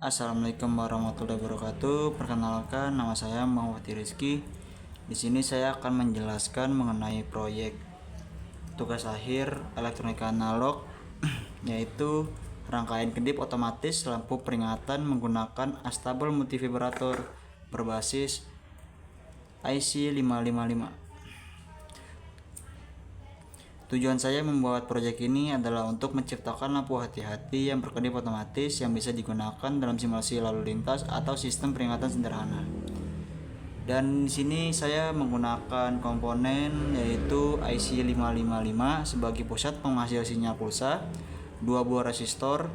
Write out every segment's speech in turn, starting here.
Assalamualaikum warahmatullahi wabarakatuh. Perkenalkan, nama saya Muhammad Rizky. Di sini saya akan menjelaskan mengenai proyek tugas akhir elektronika analog, yaitu rangkaian kedip otomatis lampu peringatan menggunakan astabel multivibrator berbasis IC 555. Tujuan saya membuat proyek ini adalah untuk menciptakan lampu hati-hati yang berkedip otomatis yang bisa digunakan dalam simulasi lalu lintas atau sistem peringatan sederhana. Dan di sini saya menggunakan komponen yaitu IC 555 sebagai pusat penghasil sinyal pulsa, 2 buah resistor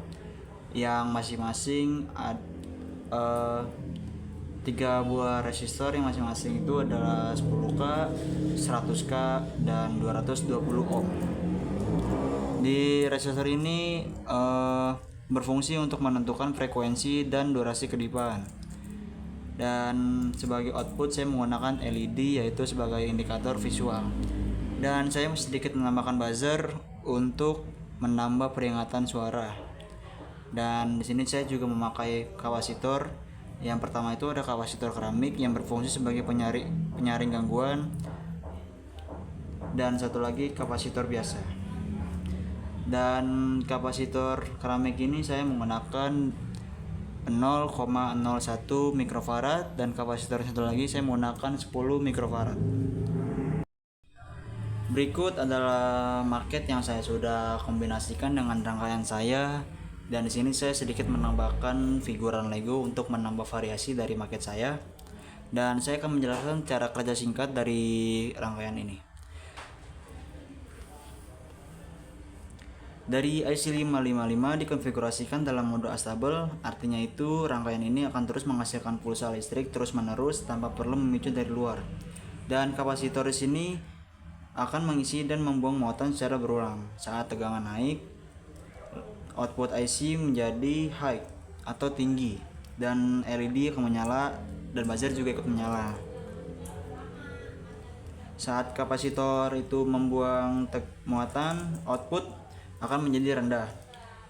yang masing-masing 3 buah resistor yang masing-masing itu adalah 10K, 100K, dan 220 ohm. Di resistor ini berfungsi untuk menentukan frekuensi dan durasi kedipan. Dan sebagai output saya menggunakan LED yaitu sebagai indikator visual. Dan saya sedikit menambahkan buzzer untuk menambah peringatan suara. Dan di sini saya juga memakai kapasitor. Yang pertama itu ada kapasitor keramik yang berfungsi sebagai penyaring gangguan, dan satu lagi kapasitor biasa. Dan kapasitor keramik ini saya menggunakan 0,01 mikrofarad, dan kapasitor satu lagi saya menggunakan 10 mikrofarad. Berikut adalah market yang saya sudah kombinasikan dengan rangkaian saya. Dan di sini saya sedikit menambahkan figuran Lego untuk menambah variasi dari market saya. Dan saya akan menjelaskan cara kerja singkat dari rangkaian ini. Dari IC 555 dikonfigurasikan dalam mode astabel, artinya itu rangkaian ini akan terus menghasilkan pulsa listrik terus-menerus tanpa perlu memicu dari luar. Dan kapasitor di sini akan mengisi dan membuang muatan secara berulang. Saat tegangan naik, output IC menjadi high atau tinggi, dan LED akan menyala dan buzzer juga ikut menyala. Saat kapasitor itu membuang muatan, output akan menjadi rendah,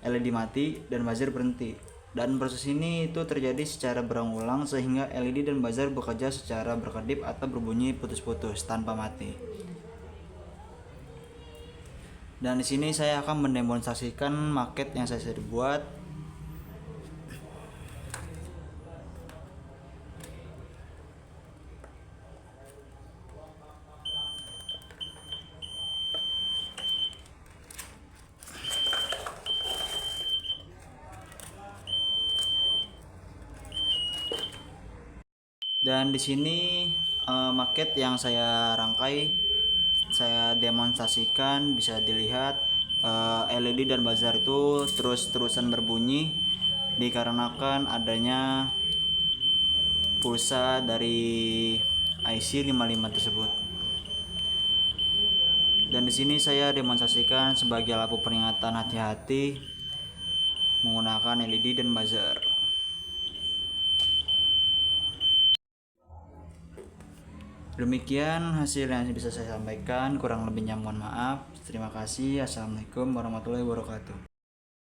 LED mati, dan buzzer berhenti. Dan proses ini itu terjadi secara berulang sehingga LED dan buzzer bekerja secara berkedip atau berbunyi putus-putus tanpa mati. Dan di sini saya akan mendemonstrasikan market yang saya sudah buat. Dan di sini market yang saya rangkai, saya demonstrasikan, bisa dilihat LED dan buzzer itu terus-terusan berbunyi dikarenakan adanya pulsa dari IC 55 tersebut. Dan di sini saya demonstrasikan sebagai lampu peringatan hati-hati menggunakan LED dan buzzer. Demikian hasil yang bisa saya sampaikan, kurang lebihnya mohon maaf. Terima kasih. Assalamualaikum warahmatullahi wabarakatuh.